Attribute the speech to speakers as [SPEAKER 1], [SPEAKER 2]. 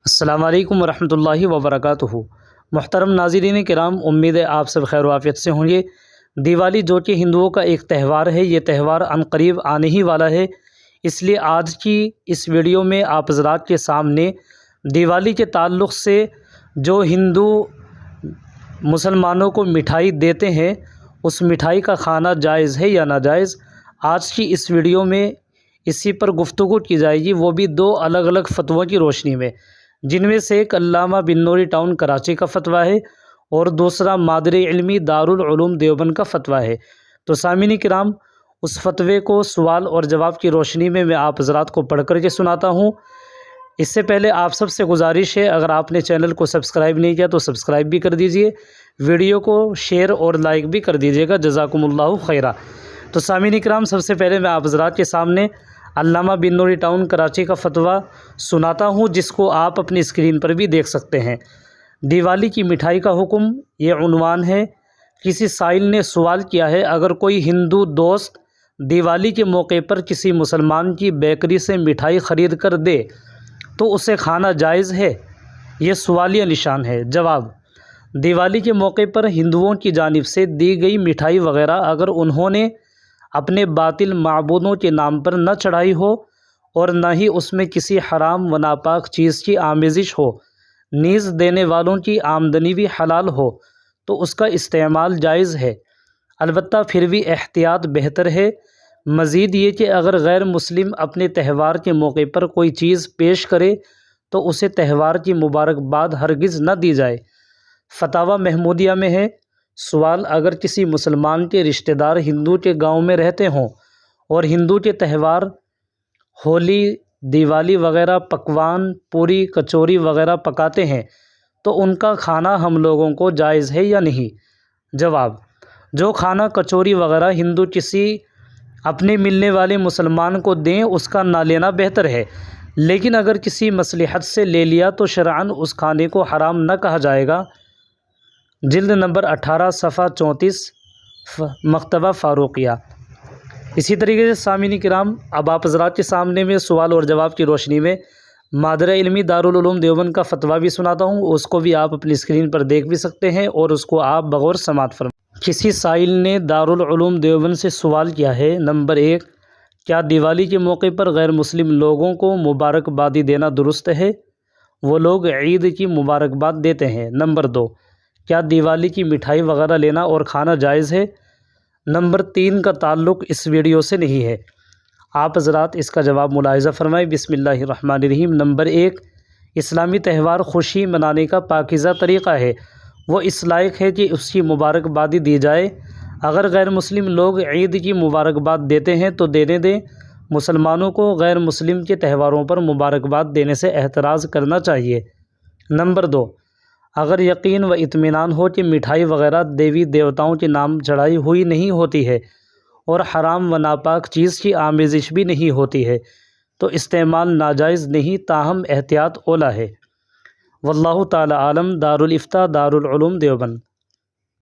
[SPEAKER 1] السلام علیکم ورحمۃ اللہ وبرکاتہ۔ محترم ناظرین کرام، امید ہے آپ سب خیر و عافیت سے ہوں گے۔ دیوالی جو کہ ہندوؤں کا ایک تہوار ہے، یہ تہوار عنقریب آنے ہی والا ہے، اس لیے آج کی اس ویڈیو میں آپ حضرات کے سامنے دیوالی کے تعلق سے جو ہندو مسلمانوں کو مٹھائی دیتے ہیں، اس مٹھائی کا کھانا جائز ہے یا ناجائز، آج کی اس ویڈیو میں اسی پر گفتگو کی جائے گی، وہ بھی دو الگ الگ فتووں کی روشنی میں، جن میں سے ایک علامہ بن نوری ٹاؤن کراچی کا فتویٰ ہے اور دوسرا مادر علمی دارالعلوم دیوبند کا فتویٰ ہے۔ تو سامعین کرام، اس فتوے کو سوال اور جواب کی روشنی میں آپ حضرات کو پڑھ کر کے سناتا ہوں۔ اس سے پہلے آپ سب سے گزارش ہے، اگر آپ نے چینل کو سبسکرائب نہیں کیا تو سبسکرائب بھی کر دیجئے، ویڈیو کو شیئر اور لائک بھی کر دیجئے گا، جزاکم اللہ خیرہ۔ تو سامعین کرام، سب سے پہلے میں آپ حضرات کے سامنے علامہ بن نوری ٹاؤن کراچی کا فتویٰ سناتا ہوں، جس کو آپ اپنی اسکرین پر بھی دیکھ سکتے ہیں۔ دیوالی کی مٹھائی کا حکم، یہ عنوان ہے۔ کسی سائل نے سوال کیا ہے، اگر کوئی ہندو دوست دیوالی کے موقع پر کسی مسلمان کی بیکری سے مٹھائی خرید کر دے تو اسے کھانا جائز ہے؟ یہ سوالیہ نشان ہے۔ جواب: دیوالی کے موقع پر ہندوؤں کی جانب سے دی گئی مٹھائی وغیرہ اگر انہوں نے اپنے باطل معبودوں کے نام پر نہ چڑھائی ہو اور نہ ہی اس میں کسی حرام و ناپاک چیز کی آمیزش ہو، نیز دینے والوں کی آمدنی بھی حلال ہو، تو اس کا استعمال جائز ہے، البتہ پھر بھی احتیاط بہتر ہے۔ مزید یہ کہ اگر غیر مسلم اپنے تہوار کے موقع پر کوئی چیز پیش کرے تو اسے تہوار کی مبارکباد ہرگز نہ دی جائے۔ فتاوی محمودیہ میں ہے۔ سوال: اگر کسی مسلمان کے رشتہ دار ہندو کے گاؤں میں رہتے ہوں اور ہندو کے تہوار ہولی، دیوالی وغیرہ پکوان، پوری، کچوری وغیرہ پکاتے ہیں تو ان کا کھانا ہم لوگوں کو جائز ہے یا نہیں؟ جواب: جو کھانا کچوری وغیرہ ہندو کسی اپنے ملنے والے مسلمان کو دیں، اس کا نہ لینا بہتر ہے، لیکن اگر کسی مصلحت سے لے لیا تو شرعاً اس کھانے کو حرام نہ کہا جائے گا۔ جلد نمبر 18 صفحہ 34 مکتبہ فاروقیہ۔ اسی طریقے سے سامعین کرام، اب آپ حضرات کے سامنے میں سوال اور جواب کی روشنی میں مادر علمی دارالعلوم دیوبند کا فتویٰ بھی سناتا ہوں، اس کو بھی آپ اپنی اسکرین پر دیکھ بھی سکتے ہیں اور اس کو آپ بغور سماعت فرمائیں۔ کسی سائل نے دارالعلوم دیوبند سے سوال کیا ہے: نمبر 1، کیا دیوالی کے موقع پر غیر مسلم لوگوں کو مبارکبادی دینا درست ہے؟ وہ لوگ عید کی مبارکباد دیتے ہیں۔ نمبر 2، کیا دیوالی کی مٹھائی وغیرہ لینا اور کھانا جائز ہے؟ نمبر 3 کا تعلق اس ویڈیو سے نہیں ہے، آپ حضرات اس کا جواب ملاحظہ فرمائیں۔ بسم اللہ الرحمن الرحیم۔ نمبر 1، اسلامی تہوار خوشی منانے کا پاکیزہ طریقہ ہے، وہ اس لائق ہے کہ اس کی مبارکبادی دی جائے۔ اگر غیر مسلم لوگ عید کی مبارکباد دیتے ہیں تو دینے دیں، مسلمانوں کو غیر مسلم کے تہواروں پر مبارکباد دینے سے احتراز کرنا چاہیے۔ نمبر 2، اگر یقین و اطمینان ہو کہ مٹھائی وغیرہ دیوی دیوتاؤں کے نام چڑھائی ہوئی نہیں ہوتی ہے اور حرام و ناپاک چیز کی آمیزش بھی نہیں ہوتی ہے تو استعمال ناجائز نہیں، تاہم احتیاط اولیٰ ہے۔ واللہ تعالی عالم۔ دارالافتاء دارالعلوم دیوبند۔